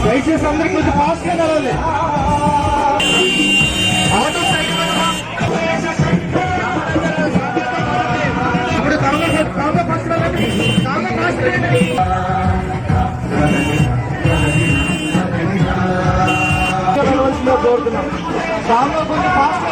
దయచేసి అందరికి కొంచెం ఫాస్ట్ గా రావాలి. ఆటో సైకిల్ ఇప్పుడు కాంగ్రెస్ ఫస్ట్ కోరుతున్నాం. కాంగ్రెస్ కొంచెం ఫాస్ట్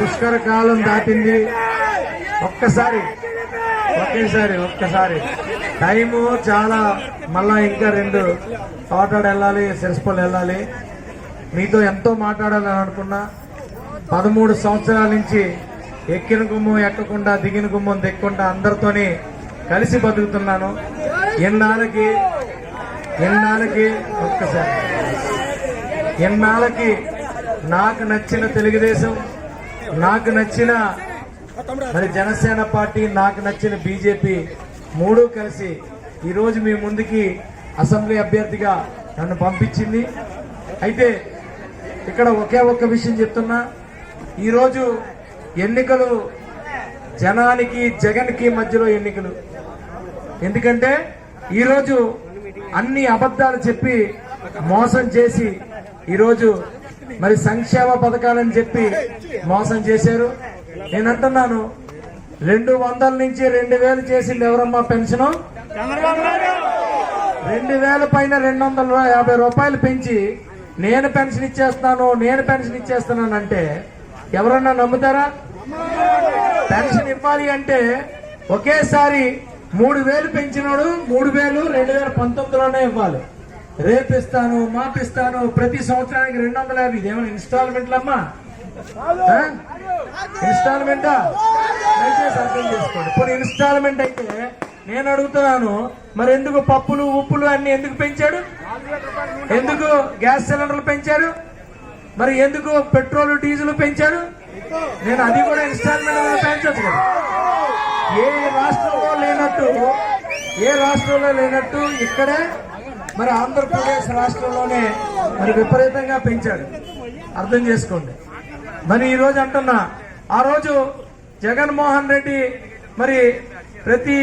పుష్కర కాలం దాటింది. ఒక్కసారి టైము చాలా. మళ్ళా ఇంకా 2 తోటాడు వెళ్ళాలి, సిరసపల్లి వెళ్ళాలి. మీతో ఎంతో మాట్లాడాలని అనుకున్నా. 13 సంవత్సరాల నుంచి ఎక్కిన గుమ్మం ఎక్కకుండా, దిగిన గుమ్మం దిక్కకుండా అందరితోని కలిసి బతుకుతున్నాను. ఎన్నాళ్ళకి నాకు నచ్చిన తెలుగుదేశం, నాకు నచ్చిన మరి జనసేన పార్టీ, నాకు నచ్చిన బీజేపీ 3 కలిసి ఈరోజు మీ ముందుకి అసెంబ్లీ అభ్యర్థిగా నన్ను పంపించింది. అయితే ఇక్కడ ఒకే ఒక్క విషయం చెప్తున్నా. ఈరోజు ఎన్నికలు జనానికి, జగన్కి మధ్యలో ఎన్నికలు. ఎందుకంటే ఈరోజు అన్ని అబద్ధాలు చెప్పి మోసం చేసి ఈరోజు మరి సంక్షేమ పథకాలని చెప్పి మోసం చేశారు. నేను అంటున్నాను, 200 నుంచి 2000 చేసింది ఎవరమ్మా పెన్షన్? 2000 పైన 250 రూపాయలు పెంచి నేను పెన్షన్ ఇచ్చేస్తున్నాను అంటే ఎవరన్నా నమ్ముతారా? పెన్షన్ ఇవ్వాలి అంటే ఒకేసారి 3000 పెంచినోడు 3000 2019లోనే ఇవ్వాలి. రేపిస్తాను, మాపిస్తాను, ప్రతి సంవత్సరానికి 250. ఇదేమైనా ఇన్స్టాల్మెంట్లమ్మా? ఇన్స్టాల్మెంటా? దయచేసి అర్థం చేసుకోండి. ఇప్పుడు ఇన్స్టాల్మెంట్ అయితే నేను అడుగుతున్నాను, మరి ఎందుకు పప్పులు, ఉప్పులు అన్ని ఎందుకు పెంచాడు? ఎందుకు గ్యాస్ సిలిండర్లు పెంచారు? మరి ఎందుకు పెట్రోల్, డీజిల్ పెంచారు? నేను అది కూడా ఇన్స్టాల్మెంట్ పెంచచ్చు కదా. ఏ రాష్ట్రంలో లేనట్టు ఇక్కడే మరి ఆంధ్రప్రదేశ్ రాష్ట్రంలోనే మరి విపరీతంగా పెంచాడు. అర్థం చేసుకోండి. మరి ఈ రోజు అంటున్నా, ఆ రోజు జగన్మోహన్ రెడ్డి మరి ప్రతి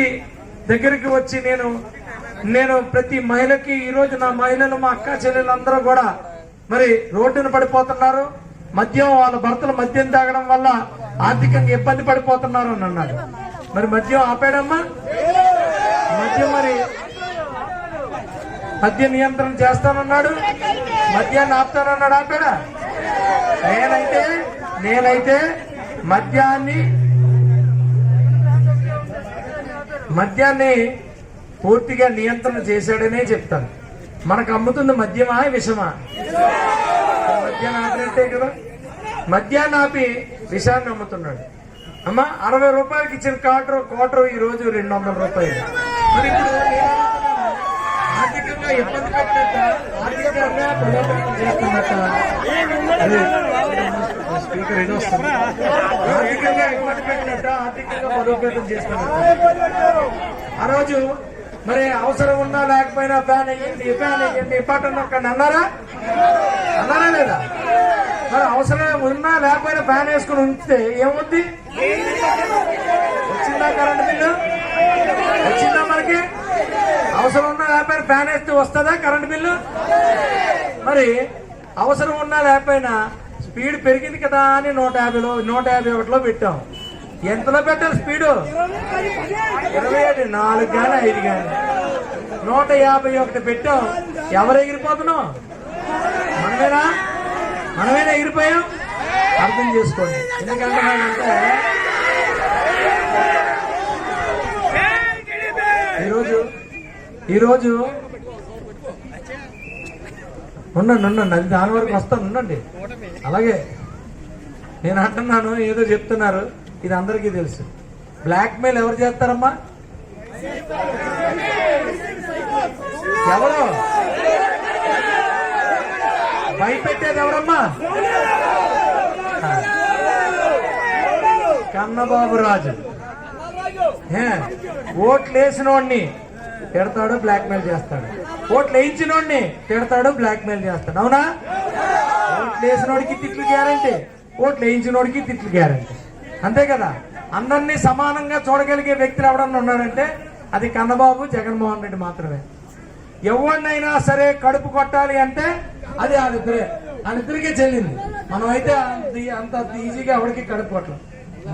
దగ్గరికి వచ్చి నేను ప్రతి మహిళకి, ఈరోజు నా మహిళలు, మా అక్క చెల్లెలందరూ కూడా మరి రోడ్డున పడిపోతున్నారు. వాళ్ళ భర్తలు మద్యం తాగడం వల్ల ఆర్థికంగా ఇబ్బంది పడిపోతున్నారు అని అన్నాడు. మరి మద్యం ఆపాడమ్మా? మద్య నియంత్రణ చేస్తానన్నాడు, మద్యాన్ని ఆపుతానన్నాడు. ఆపాడా? నేనైతే మద్యాన్ని పూర్తిగా నియంత్రణ చేశాడనే చెప్తాను. మనకు అమ్ముతుంది మద్యమా, విషమా? మద్యాన్ని ఆపినట్టే కదా. మద్యాన్ని ఆపి విషాన్ని అమ్ముతున్నాడు. అమ్మా 60 రూపాయలకి ఇచ్చిన క్వార్టర్ ఈ రోజు 200 రూపాయలు. మరి ఇప్పుడు ఆర్థికంగా ఇబ్బంది పెట్టినట్ట, ఆర్థికంగా బలోపేతం చేస్తున్నట్ట, స్పీకర్ ఏదో వస్తుంది, ఆర్థికంగా ఇబ్బంది పెట్టినట్ట, ఆర్థికంగా బలోపేతం చేస్తున్నట్ట. ఆ రోజు మరి అవసరం ఉన్నా లేకపోయినా ఫ్యాన్ వేయండి పాటను ఒక్కడిని అన్నారా లేదా? మరి అవసరం ఉన్నా లేకపోయినా ఫ్యాన్ వేసుకుని ఉంచితే ఏముంది? వచ్చిందా కరెంట్ బిల్లు? వచ్చిందా? మనకి అవసరం ఉన్నా లేకపోయినా ఫ్యాన్ వేస్తే వస్తుందా కరెంట్ బిల్లు? మరి అవసరం ఉన్నా లేకపోయినా స్పీడ్ పెరిగింది కదా అని 151లో పెట్టాం. ఎంతలో పెట్టారు స్పీడు? 27, 4 కానీ 5 కానీ 151 పెట్టాం. ఎవరు ఎగిరిపోతున్నాం? మనమేనా ఎగిరిపోయాం? అర్థం చేసుకోండి. ఎందుకంటే ఈరోజు ఉండండి, అది దాని వరకు వస్తాను, ఉండండి. అలాగే నేను అంటున్నాను, ఏదో చెప్తున్నారు, ఇది అందరికీ తెలుసు. బ్లాక్ మెయిల్ ఎవరు చేస్తారమ్మా? ఎవరు భయపెట్టేది? ఎవరమ్మా? కన్నబాబు రాజు. ఓట్లు వేసినోడిని తిడతాడు, బ్లాక్ మెయిల్ చేస్తాడు. ఓట్లు వేయించినోడిని తిడతాడు, బ్లాక్ మెయిల్ చేస్తాడు. అవునా? ఓట్లు వేసినోడికి తిట్లు గ్యారంటీ, ఓట్లు వేయించినోడికి తిట్లు గ్యారంటీ. అంతే కదా? అందరినీ సమానంగా చూడగలిగే వ్యక్తులు ఎవడన్నా ఉన్నారంటే అది కన్నబాబు, జగన్మోహన్ రెడ్డి మాత్రమే. ఎవరినైనా సరే కడుపు కొట్టాలి అంటే అది వాళ్ళిద్దరికే చెల్లింది. మనం అయితే అంత ఈజీగా ఎవరికి కడుపు కొట్టం.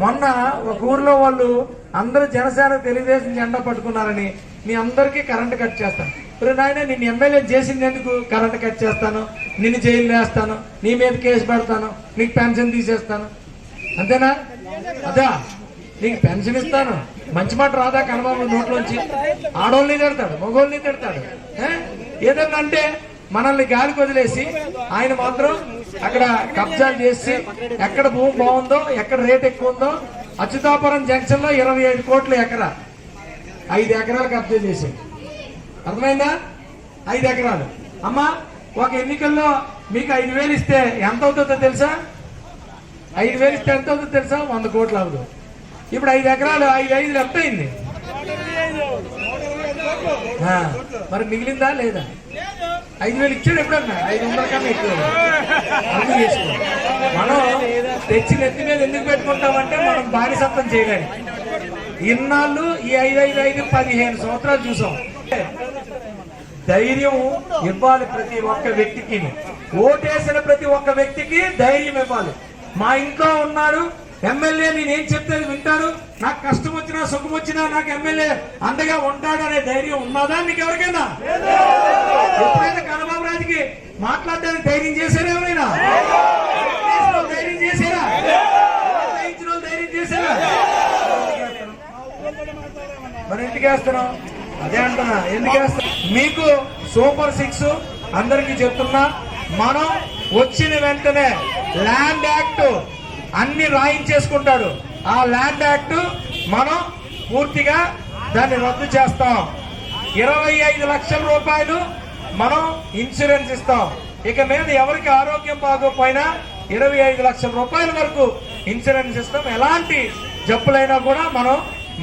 మొన్న ఒక ఊర్లో వాళ్ళు అందరూ జనసేన తెలుగుదేశం జెండా పట్టుకున్నారని మీ అందరికీ కరెంట్ కట్ చేస్తాను. ఇప్పుడు నాయన నిన్ను ఎమ్మెల్యే చేసింది ఎందుకు? కరెంట్ కట్ చేస్తాను, నిన్ను జైలు వేస్తాను, నీ మీద కేసు పెడతాను, నీకు పెన్షన్ తీసేస్తాను. అంతేనా? అదా నీకు పెన్షన్ ఇస్తాను. మంచి మాట రాదా కన్నబాబు నోట్లోంచి? ఆడోళ్ళని తిడతాడు, మగోళ్ళని తిడతాడు. ఏదన్నా అంటే మనల్ని గాలికి వదిలేసి ఆయన మాత్రం అక్కడ కబ్జాలు చేసి ఎక్కడ భూమి బాగుందో, ఎక్కడ రేట్ ఎక్కువ ఉందో, అచ్యుతాపురం జంక్షన్ లో 25 కోట్ల ఎకరా, 5 ఎకరాలు కబ్జా చేసి. అర్థమైందా? 5 ఎకరాలు. అమ్మా, ఒక ఎన్నికల్లో మీకు 5,000 ఇస్తే ఎంత అవుతుందో తెలుసా? 5,000 ఇస్తే ఎంత అవుతుందో తెలుసా? 100 కోట్లు అవ్వదు. ఇప్పుడు 5 ఎకరాలు 5 ఎంత అయింది? మరి మిగిలిందా లేదా? 5,000 ఇచ్చాడు ఎప్పుడన్నా? 500 కన్నా ఎక్కువ. అర్థం చేసుకో. మనం తెచ్చి నెత్తి మీద ఎందుకు పెట్టుకుంటామంటే మనం బానిసత్వం చేయలేము. ఇన్నాళ్ళు ఈ 5 15 సంవత్సరాలు చూసాం. ధైర్యం ఇవ్వాలి ప్రతి ఒక్క వ్యక్తికి. ఓటేసిన ప్రతి ఒక్క వ్యక్తికి ధైర్యం ఇవ్వాలి. మా ఇంట్లో ఉన్నాడు ఎమ్మెల్యే, నేనేం చెప్తే వింటాడు, నాకు కష్టం వచ్చినా సుఖం వచ్చినా నాకు ఎమ్మెల్యే అండగా ఉంటాడు అనే ధైర్యం ఉన్నదా మీకు ఎవరికైనా? ఎప్పుడైనా కన్నబాబు రాజుకి మాట్లాడడానికి ధైర్యం చేశారా? ఎవరైనా ధైర్యం చేశారా? ధైర్యం చేశారా? మరి ఎందుకు వేస్తున్నాం? అదే అంటున్నా, ఎందుకు వేస్తాం? మీకు సూపర్ 6 అందరికీ చెప్తున్నా, మనం వచ్చిన వెంటనే ల్యాండ్ యాక్ట్ అన్ని రాయించేసుకుంటాడు. ఆ ల్యాండ్ యాక్ట్ మనం పూర్తిగా దాన్ని రద్దు చేస్తాం. 25 లక్షల రూపాయలు మనం ఇన్సూరెన్స్ ఇస్తాం. ఇక మీద ఎవరికి ఆరోగ్యం బాగోపోయినా 25 లక్షల రూపాయల వరకు ఇన్సూరెన్స్ ఇస్తాం. ఎలాంటి జబ్బులైనా కూడా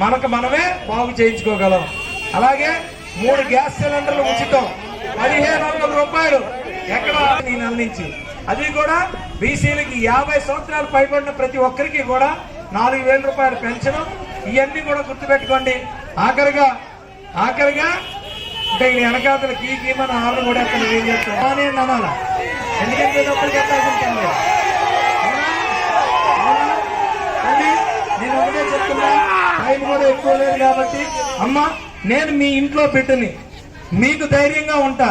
మనకు మనమే బాగు చేయించుకోగలం. అలాగే 3 గ్యాస్ సిలిండర్లు ఉచితం, 1,500 రూపాయలు ఎక్కడ ఈ నెల నుంచి. అది కూడా బీసీలకి 50 సంవత్సరాలు పైబడిన ప్రతి ఒక్కరికి కూడా 4,000 రూపాయల పెన్షన్. ఇవన్నీ కూడా గుర్తుపెట్టుకోండి. ఆఖరిగా అంటే వెనకాతల కీమని ఆర్డర్ కూడా అక్కడ ఏం చేస్తాను అనాలా? ఎందుకంటే నేను ఒకటే చెప్తున్నా, టైం కూడా ఎక్కువ లేదు కాబట్టి అమ్మ, నేను మీ ఇంట్లో బిడ్డని, మీకు ధైర్యంగా ఉంటా.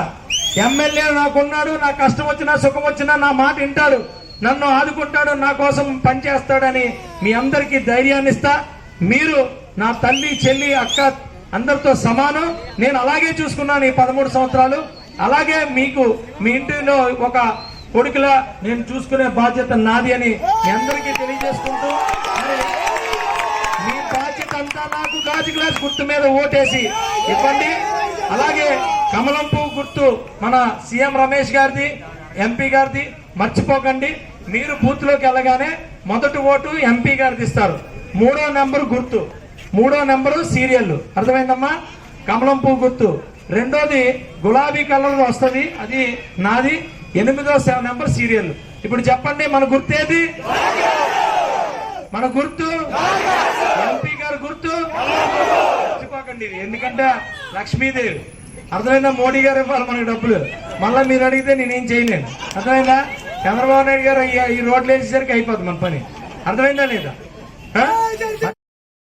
ఎమ్మెల్యే నాకున్నాడు, నా కష్టం వచ్చినా సుఖం వచ్చినా నా మాట వింటాడు, నన్ను ఆదుకుంటాడు, నా కోసం పనిచేస్తాడని మీ అందరికీ ధైర్యాన్ని ఇస్తా. మీరు నా తల్లి, చెల్లి, అక్క అందరితో సమానం. నేను అలాగే చూసుకున్నాను ఈ 13 సంవత్సరాలు. అలాగే మీకు మీ ఇంటిలో ఒక కొడుకులా నేను చూసుకునే బాధ్యత నాది అని మీ అందరికీ తెలియజేసుకుంటూ, మీ బాధ్యత అంతా నాకు గాజు గ్లాస్ గుర్తు మీద ఓటేసి ఇవ్వండి. అలాగే కమలం పువ్వు గుర్తు మన సీఎం రమేష్ గారిది, ఎంపీ గారిది మర్చిపోకండి. మీరు బూత్ లోకి వెళ్ళగానే మొదటి ఓటు ఎంపీ గారిది ఇస్తారు. 3వ నెంబర్ గుర్తు, 3వ నెంబరు సీరియల్. అర్థమైందమ్మా? కమలం పువ్వు గుర్తు. 2వది గులాబీ కలర్ వస్తుంది, అది నాది. 8వ నెంబర్ సీరియల్. ఇప్పుడు చెప్పండి, మన గుర్తు ఏది? మన గుర్తు ఎంపీ గారు గుర్తు. మర్చిపోకండి, ఎందుకంటే లక్ష్మీదేవి. అర్థమైందా? మోడీ గారు ఇవ్వాలి మనకి డబ్బులు. మళ్ళీ మీరు అడిగితే నేనేం చేయలేను. అర్థమైందా? చంద్రబాబు నాయుడు గారు ఈ రోడ్లు వేసేసరికి అయిపోతుంది మన పని. అర్థమైందా లేదా?